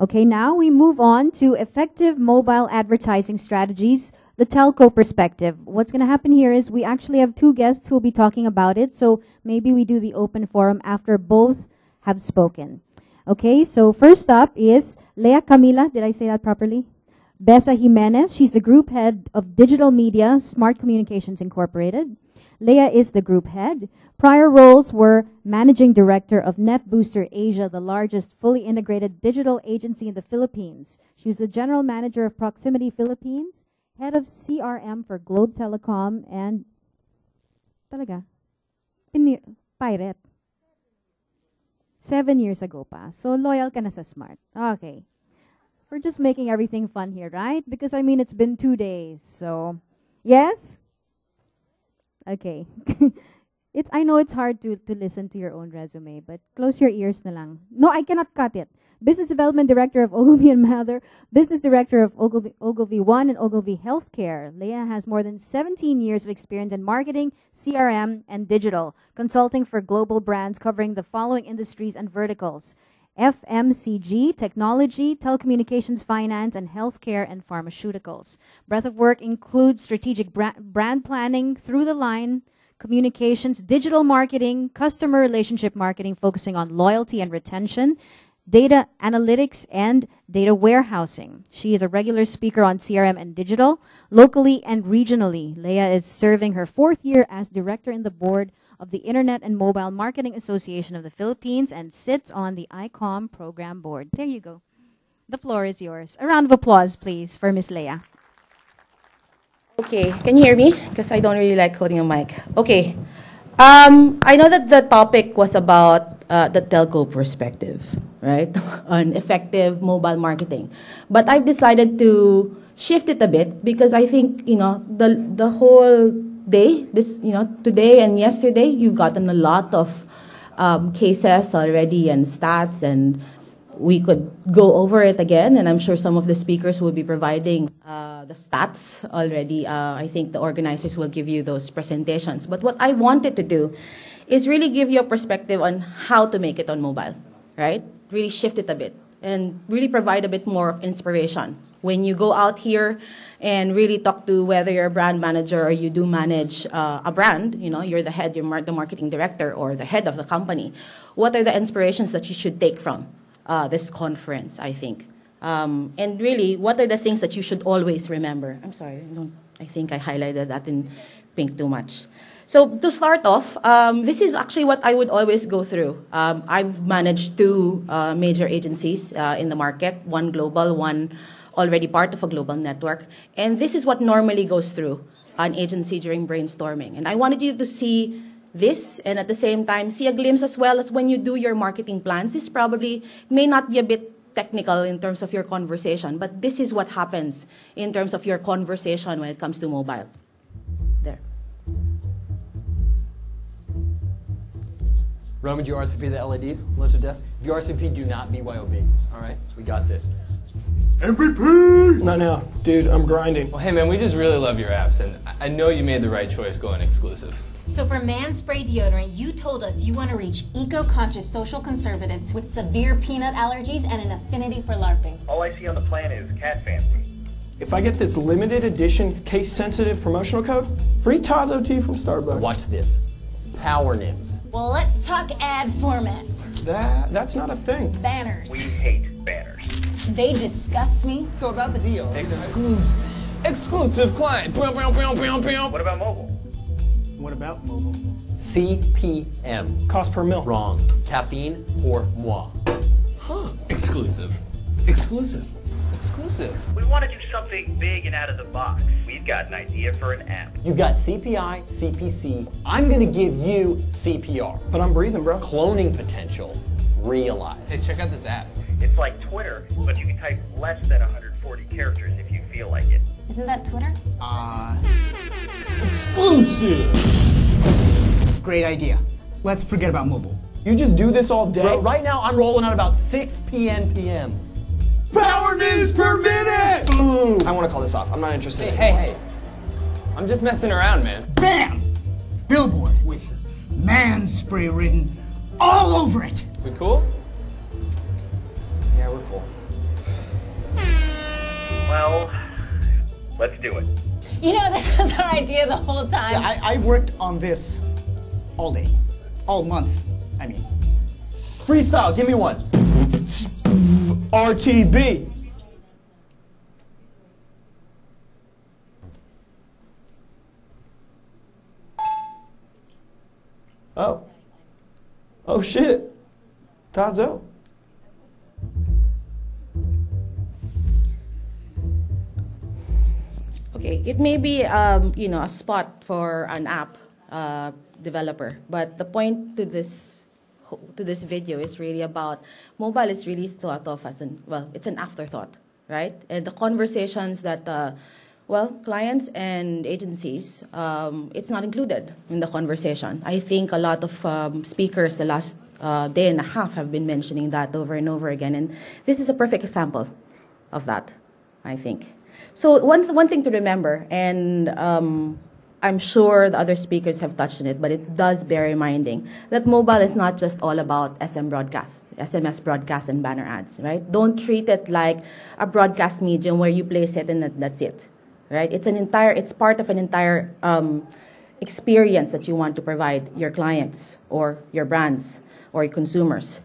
Okay, now we move on to effective mobile advertising strategies, the telco perspective. What's going to happen here is we actually have two guests who will be talking about it, so maybe we do the open forum after both have spoken. Okay, so first up is Camilla, did I say that properly? Besa-Jimenez, she's the group head of Digital Media, Smart Communications Incorporated. Leah is the group head. Prior roles were managing director of NetBooster Asia, the largest fully integrated digital agency in the Philippines. She was the general manager of Proximity Philippines, head of CRM for Globe Telecom, and pirate. 7 years ago pa. So loyal ka na sa Smart. Okay. We're just making everything fun here, right? Because I mean, it's been 2 days. So, yes? Okay. I know it's hard to listen to your own resume, but close your ears na lang. No, I cannot cut it. Business Development Director of Ogilvy and Mather, Business Director of Ogilvy One and Ogilvy Healthcare. Leah has more than 17 years of experience in marketing, CRM, and digital, consulting for global brands covering the following industries and verticals: FMCG, technology, telecommunications, finance, and healthcare and pharmaceuticals. Breadth of work includes strategic brand planning, through the line, communications, digital marketing, customer relationship marketing, focusing on loyalty and retention, data analytics, and data warehousing. She is a regular speaker on CRM and digital, locally and regionally. Leah is serving her 4th year as director in the board of the Internet and Mobile Marketing Association of the Philippines and sits on the ICOM program board. There you go. The floor is yours. A round of applause, please, for Miss Leah. Okay, can you hear me? Because I don't really like holding a mic. Okay. I know that the topic was about the telco perspective, right? On effective mobile marketing. But I've decided to shift it a bit because I think, the whole day, today and yesterday, you've gotten a lot of cases already and stats, and we could go over it again, and I'm sure some of the speakers will be providing the stats already. I think the organizers will give you those presentations. But what I wanted to do is really give you a perspective on how to make it on mobile, right? Really shift it a bit and really provide a bit more of inspiration. When you go out here and really talk to whether you're a brand manager or you do manage a brand, you're the head, you're the marketing director or the head of the company, what are the inspirations that you should take from this conference, I think? And really, what are the things that you should always remember? I'm sorry, I think I highlighted that in pink too much. So to start off, this is actually what I would always go through. I've managed 2 major agencies in the market, one global, one already part of a global network. And this is what normally goes through an agency during brainstorming. And I wanted you to see this and at the same time see a glimpse as well as when you do your marketing plans. This probably may not be a bit technical in terms of your conversation, but this is what happens in terms of your conversation when it comes to mobile. There. Roman, do you RSVP the LEDs? Lunch at desk. If you RSVP, do not BYOB. All right? We got this. MVP! Not now. Dude, I'm grinding. Well, hey, man, we just really love your apps, and I know you made the right choice going exclusive. So for Man Spray Deodorant, you told us you want to reach eco-conscious social conservatives with severe peanut allergies and an affinity for LARPing. All I see on the plan is cat fancy. If I get this limited edition case-sensitive promotional code, free Tazo tea from Starbucks. Watch this. Power Nims. Well, let's talk ad formats. That's not a thing. Banners. We hate banners. They disgust me. So about the deal. Exclusive. Exclusive client. What about mobile? What about mobile? CPM. Cost per mil. Wrong. Caffeine pour moi. Huh. Exclusive. Exclusive. Exclusive. We want to do something big and out of the box. We've got an idea for an app. You've got CPI, CPC. I'm going to give you CPR. But I'm breathing, bro. Cloning potential. Realize. Hey, check out this app. It's like Twitter, but you can type less than 140 characters if you feel like it. Isn't that Twitter? Exclusive. Great idea. Let's forget about mobile. You just do this all day? Bro, right now I'm rolling out about 6 PNPMs. Power minutes per minute! Boom! I want to call this off. I'm not interested anymore. Hey. I'm just messing around, man. Bam! Billboard with man spray written all over it. We cool? Yeah, we're cool. Let's do it. You know, this was our idea the whole time. Yeah, I worked on this all day, all month, I mean. Freestyle, give me one. RTB. Oh. Oh shit. Tazo. Okay, it may be you know, a spot for an app developer, but the point to this video is really about mobile is really thought of as it's an afterthought, right? And the conversations that clients and agencies, it's not included in the conversation. I think a lot of speakers the last day and a half have been mentioning that over and over again, and this is a perfect example of that, I think. So one thing to remember, and I'm sure the other speakers have touched on it, but it does bear reminding that mobile is not just all about SMS broadcast and banner ads, right? Don't treat it like a broadcast medium where you place it and that's it, right? It's part of an entire experience that you want to provide your clients or your brands or your consumers.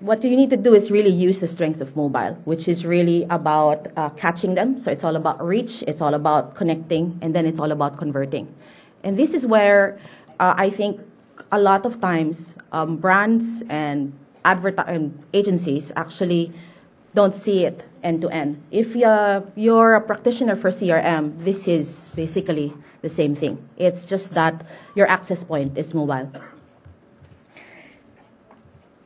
What you need to do is really use the strengths of mobile, which is really about catching them. So it's all about reach, it's all about connecting, and then it's all about converting. And this is where I think a lot of times brands and agencies actually don't see it end to end. If you're a practitioner for CRM, this is basically the same thing. It's just that your access point is mobile.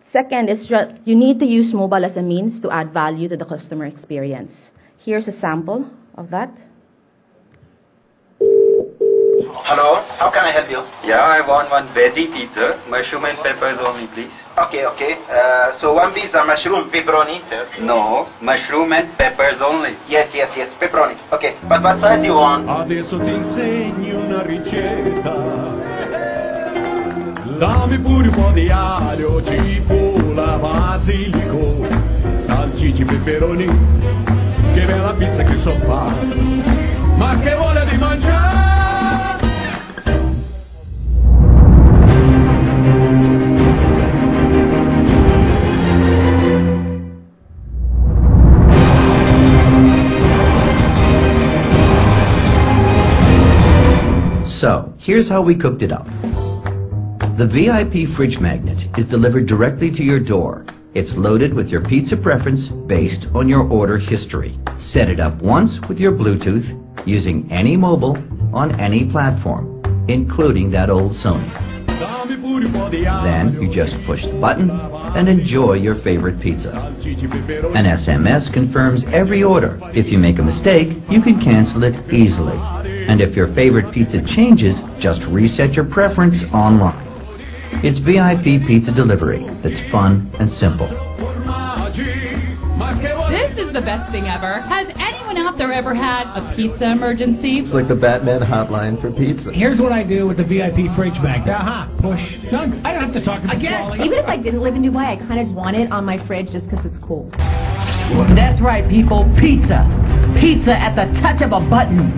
Second is you need to use mobile as a means to add value to the customer experience. Here's a sample of that. Hello, how can I help you? Yeah, I want one veggie pizza, mushroom and peppers only, please. Okay. So one pizza, mushroom, pepperoni, sir? No, mushroom and peppers only. Yes, pepperoni. Okay, but what size you want? Adesso ti insegno una ricetta. Dammi pure un po' di aglio, cipolla, basilico, salsicci, peperoni. Che bella pizza che so fare, ma che voglia di mangiare! So, here's how we cooked it up. The VIP fridge magnet is delivered directly to your door. It's loaded with your pizza preference based on your order history. Set it up once with your Bluetooth using any mobile on any platform, including that old Sony. Then you just push the button and enjoy your favorite pizza. An SMS confirms every order. If you make a mistake, you can cancel it easily. And if your favorite pizza changes, just reset your preference online. It's VIP pizza delivery that's fun and simple. This is the best thing ever. Has anyone out there ever had a pizza emergency? It's like the Batman hotline for pizza. Here's what I do with the VIP fridge magnet. Push. Done. I don't have to talk to the Again, even if I didn't live in Dubai, I kind of want it on my fridge just because it's cool. That's right, people. Pizza. Pizza at the touch of a button.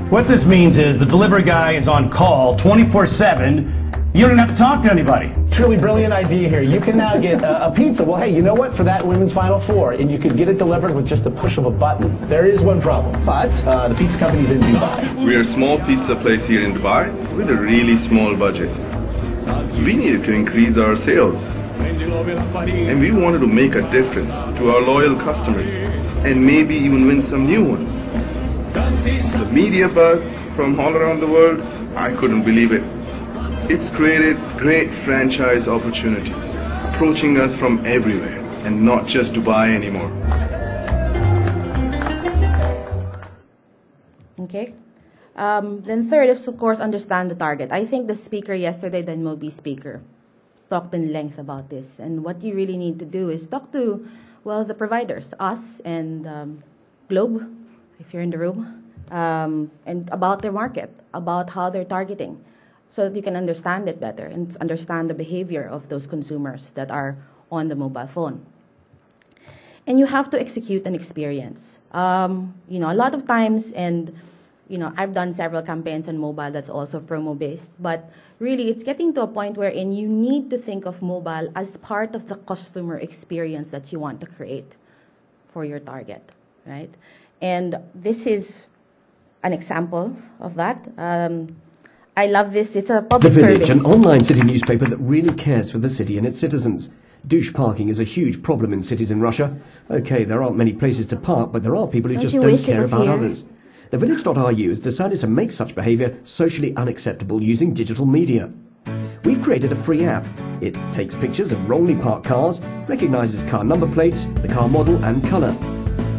What this means is the delivery guy is on call 24/7. You don't have to talk to anybody. Truly brilliant idea here. You can now get a pizza. Well, hey, you know what? For that women's Final Four, and you could get it delivered with just the push of a button. There is one problem, but the pizza company's in Dubai. We're a small pizza place here in Dubai with a really small budget. We needed to increase our sales, and we wanted to make a difference to our loyal customers, and maybe even win some new ones. The media buzz from all around the world, I couldn't believe it. It's created great franchise opportunities, approaching us from everywhere, and not just Dubai anymore. Okay. Then third is, of course, understand the target. I think the speaker yesterday, the Mobi speaker, talked in length about this. And what you really need to do is talk to, well, the providers, us and Globe, if you're in the room, and about their market, about how they're targeting, so that you can understand it better and understand the behavior of those consumers that are on the mobile phone. And you have to execute an experience. You know, a lot of times, and you know, I've done several campaigns on mobile that's also promo-based, but really it's getting to a point wherein you need to think of mobile as part of the customer experience that you want to create for your target, right? And this is an example of that. I love this. It's a public The Village, service. an online city newspaper that really cares for the city and its citizens. Douche parking is a huge problem in cities in Russia. Okay, there aren't many places to park, but there are people who Don't just you don't wish it care was about here? others. The Village.ru has decided to make such behaviour socially unacceptable using digital media. We've created a free app. It takes pictures of wrongly parked cars, recognises car number plates, the car model and colour.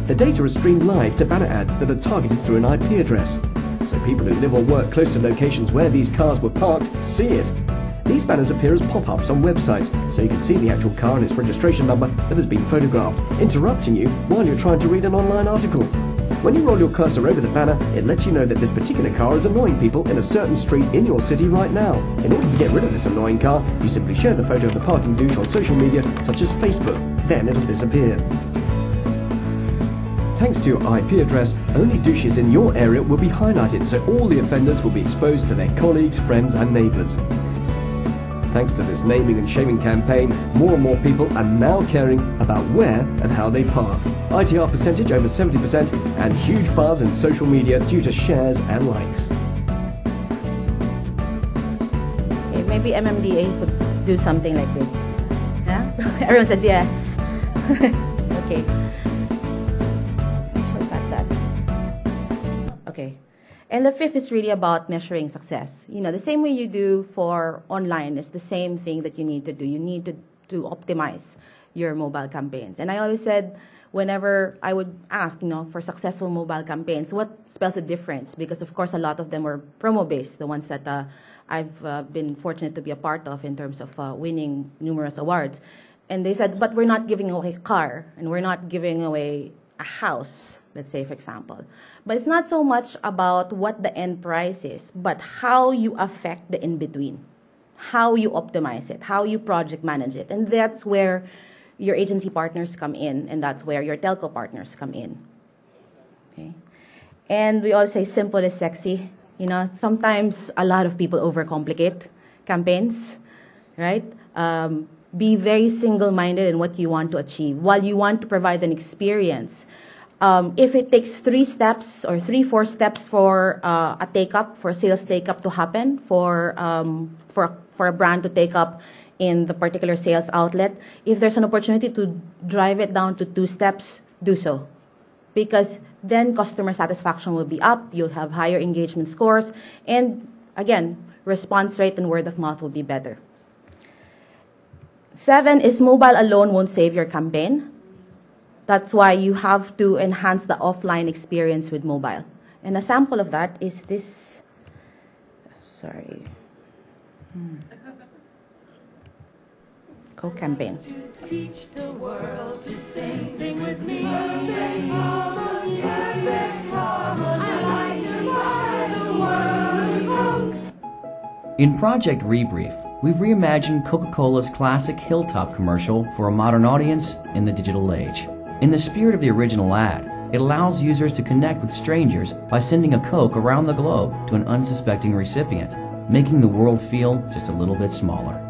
The data is streamed live to banner ads that are targeted through an IP address. So people who live or work close to locations where these cars were parked see it. These banners appear as pop-ups on websites, so you can see the actual car and its registration number that has been photographed, interrupting you while you're trying to read an online article. When you roll your cursor over the banner, it lets you know that this particular car is annoying people in a certain street in your city right now. In order to get rid of this annoying car, you simply share the photo of the parking douche on social media, such as Facebook. Then it'll disappear. Thanks to your IP address, only douches in your area will be highlighted, so all the offenders will be exposed to their colleagues, friends and neighbours. Thanks to this naming and shaming campaign, more and more people are now caring about where and how they park. ITR percentage over 70% and huge buzz in social media due to shares and likes. Okay, maybe MMDA could do something like this. Yeah? Everyone said yes. Okay. I shall cut that. Okay. And the fifth is really about measuring success. You know, the same way you do for online is the same thing that you need to do. You need to optimize your mobile campaigns. And I always said, whenever I would ask, you know, for successful mobile campaigns, what spells the difference? Because, of course, a lot of them were promo-based, the ones that I've been fortunate to be a part of in terms of winning numerous awards. And they said, but we're not giving away a car, and we're not giving away a house, let's say, for example. But it's not so much about what the end price is, but how you affect the in-between, how you optimize it, how you project manage it. And that's where your agency partners come in, and that's where your telco partners come in. Okay? And we always say simple is sexy. You know, sometimes a lot of people overcomplicate campaigns, right? Be very single-minded in what you want to achieve. While you want to provide an experience, if it takes 3 steps or 4 steps for a take-up, for sales take-up to happen, for a brand to take up in the particular sales outlet, if there's an opportunity to drive it down to 2 steps, do so. Because then customer satisfaction will be up, you'll have higher engagement scores, and again, response rate and word of mouth will be better. 7 is mobile alone won't save your campaign. That's why you have to enhance the offline experience with mobile. And a sample of that is this, sorry, Coke campaign. Teach the world to sing with me. In Project Rebrief, we've reimagined Coca-Cola's classic Hilltop commercial for a modern audience in the digital age. In the spirit of the original ad, it allows users to connect with strangers by sending a Coke around the globe to an unsuspecting recipient, making the world feel just a little bit smaller.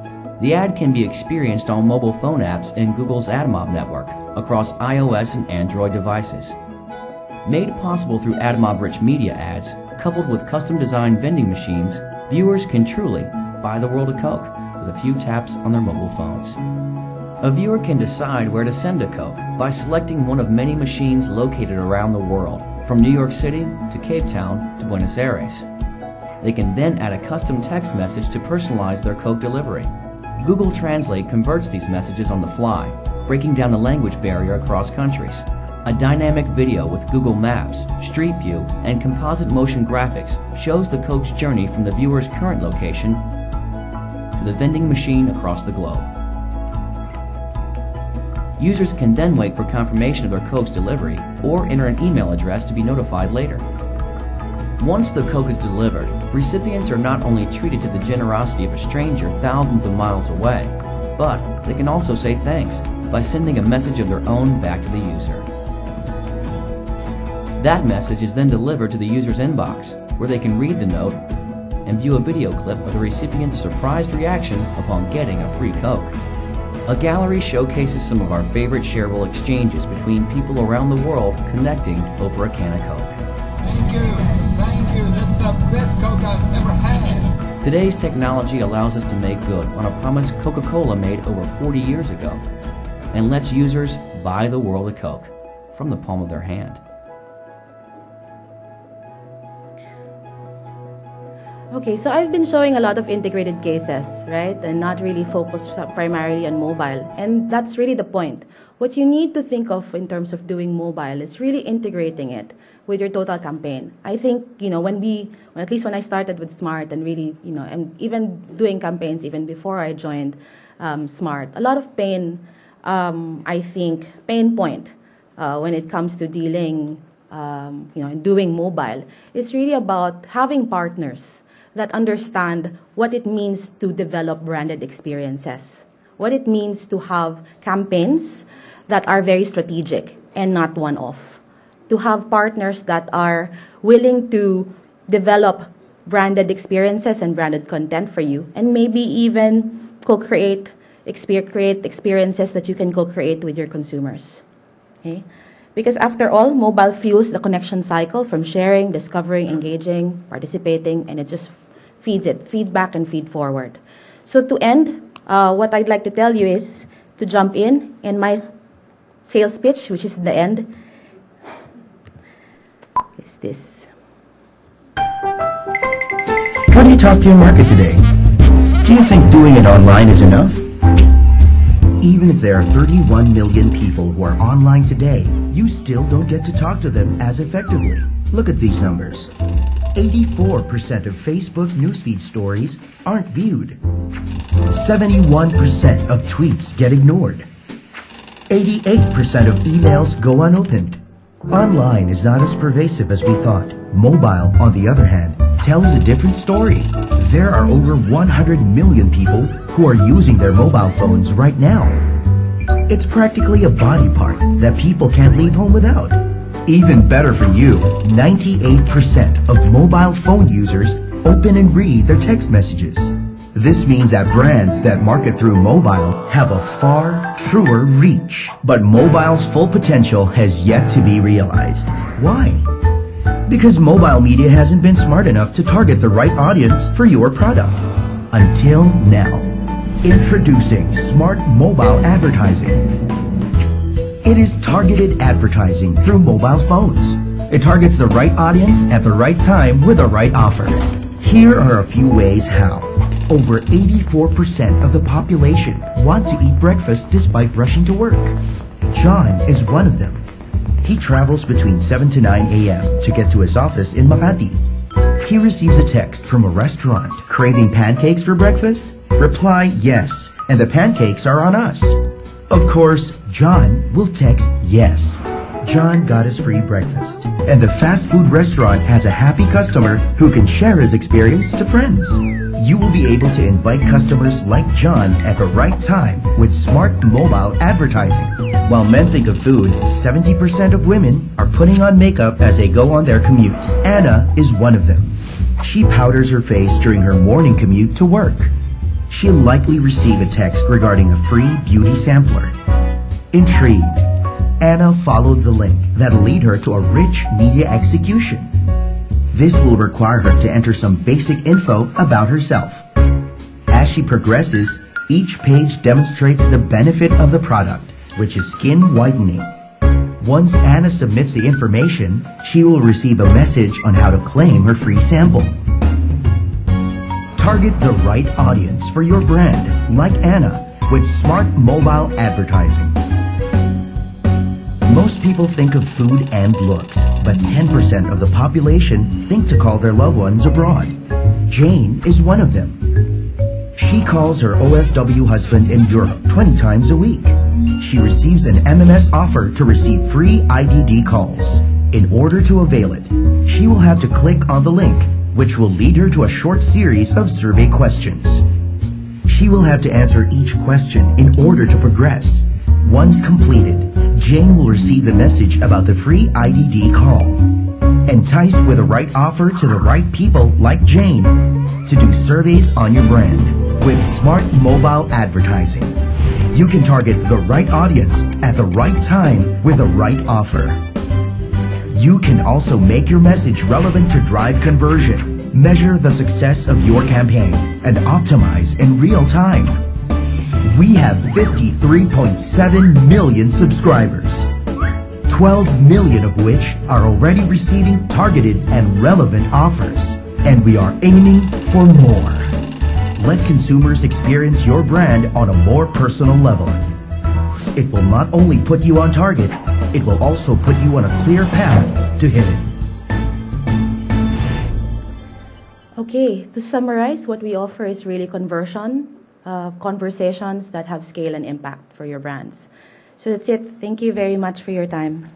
The ad can be experienced on mobile phone apps in Google's AdMob network across iOS and Android devices. Made possible through AdMob-rich media ads, coupled with custom-designed vending machines, viewers can truly buy the world of Coke with a few taps on their mobile phones. A viewer can decide where to send a Coke by selecting one of many machines located around the world, from New York City to Cape Town to Buenos Aires. They can then add a custom text message to personalize their Coke delivery. Google Translate converts these messages on the fly, breaking down the language barrier across countries. A dynamic video with Google Maps, Street View, and composite motion graphics shows the Coke's journey from the viewer's current location to the vending machine across the globe. Users can then wait for confirmation of their Coke's delivery or enter an email address to be notified later. Once the Coke is delivered, recipients are not only treated to the generosity of a stranger thousands of miles away, but they can also say thanks by sending a message of their own back to the user. That message is then delivered to the user's inbox, where they can read the note and view a video clip of the recipient's surprised reaction upon getting a free Coke. A gallery showcases some of our favorite shareable exchanges between people around the world connecting over a can of Coke. Thank you, that's the best Coke I've ever had. Today's technology allows us to make good on a promise Coca-Cola made over 40 years ago, and lets users buy the world of Coke from the palm of their hand. Okay, so I've been showing a lot of integrated cases, right? And not really focused primarily on mobile. And that's really the point. What you need to think of in terms of doing mobile is really integrating it with your total campaign. I think, at least when I started with Smart and really, and even doing campaigns even before I joined Smart, a lot of pain point when it comes to dealing, and doing mobile is really about having partners that understand what it means to develop branded experiences, what it means to have campaigns that are very strategic and not one-off, to have partners that are willing to develop branded experiences and branded content for you, and maybe even create experiences that you can co-create with your consumers. Okay? Because after all, mobile fuels the connection cycle from sharing, discovering, engaging, participating, and it just feeds it, feedback and feed forward. So to end, what I'd like to tell you is to jump in my sales pitch, which is the end, is this. How do you talk to your market today? Do you think doing it online is enough? Even if there are 31 million people who are online today, you still don't get to talk to them as effectively. Look at these numbers. 84% of Facebook newsfeed stories aren't viewed. 71% of tweets get ignored. 88% of emails go unopened. Online is not as pervasive as we thought. Mobile, on the other hand, tells a different story. There are over 100 million people who are using their mobile phones right now. It's practically a body part that people can't leave home without. Even better for you, 98% of mobile phone users open and read their text messages. This means that brands that market through mobile have a far truer reach. But mobile's full potential has yet to be realized. Why? Because mobile media hasn't been smart enough to target the right audience for your product. Until now. Introducing Smart Mobile Advertising. It is targeted advertising through mobile phones. It targets the right audience at the right time with the right offer. Here are a few ways how. Over 84% of the population want to eat breakfast despite rushing to work. John is one of them. He travels between 7 to 9 a.m. to get to his office in Makati. He receives a text from a restaurant. Craving pancakes for breakfast? Reply yes, and the pancakes are on us. Of course, John will text yes. John got his free breakfast, and the fast food restaurant has a happy customer who can share his experience to friends. You will be able to invite customers like John at the right time with smart mobile advertising. While men think of food, 70% of women are putting on makeup as they go on their commute. Anna is one of them. She powders her face during her morning commute to work. She'll likely receive a text regarding a free beauty sampler. Intrigued, Anna followed the link that'll lead her to a rich media execution. This will require her to enter some basic info about herself. As she progresses, each page demonstrates the benefit of the product, which is skin whitening. Once Anna submits the information, she will receive a message on how to claim her free sample. Target the right audience for your brand, like Anna, with smart mobile advertising. Most people think of food and looks, but 10% of the population think to call their loved ones abroad. Jane is one of them. She calls her OFW husband in Europe 20 times a week. She receives an MMS offer to receive free IDD calls. In order to avail it, she will have to click on the link, which will lead her to a short series of survey questions. She will have to answer each question in order to progress. Once completed, Jane will receive the message about the free IDD call. Entice with the right offer to the right people like Jane to do surveys on your brand. With smart mobile advertising, you can target the right audience at the right time with the right offer. You can also make your message relevant to drive conversion, measure the success of your campaign, and optimize in real time. We have 53.7 million subscribers, 12 million of which are already receiving targeted and relevant offers, and we are aiming for more. Let consumers experience your brand on a more personal level. It will not only put you on target, it will also put you on a clear path to hit it. Okay, to summarize, what we offer is really conversations that have scale and impact for your brands. So that's it. Thank you very much for your time.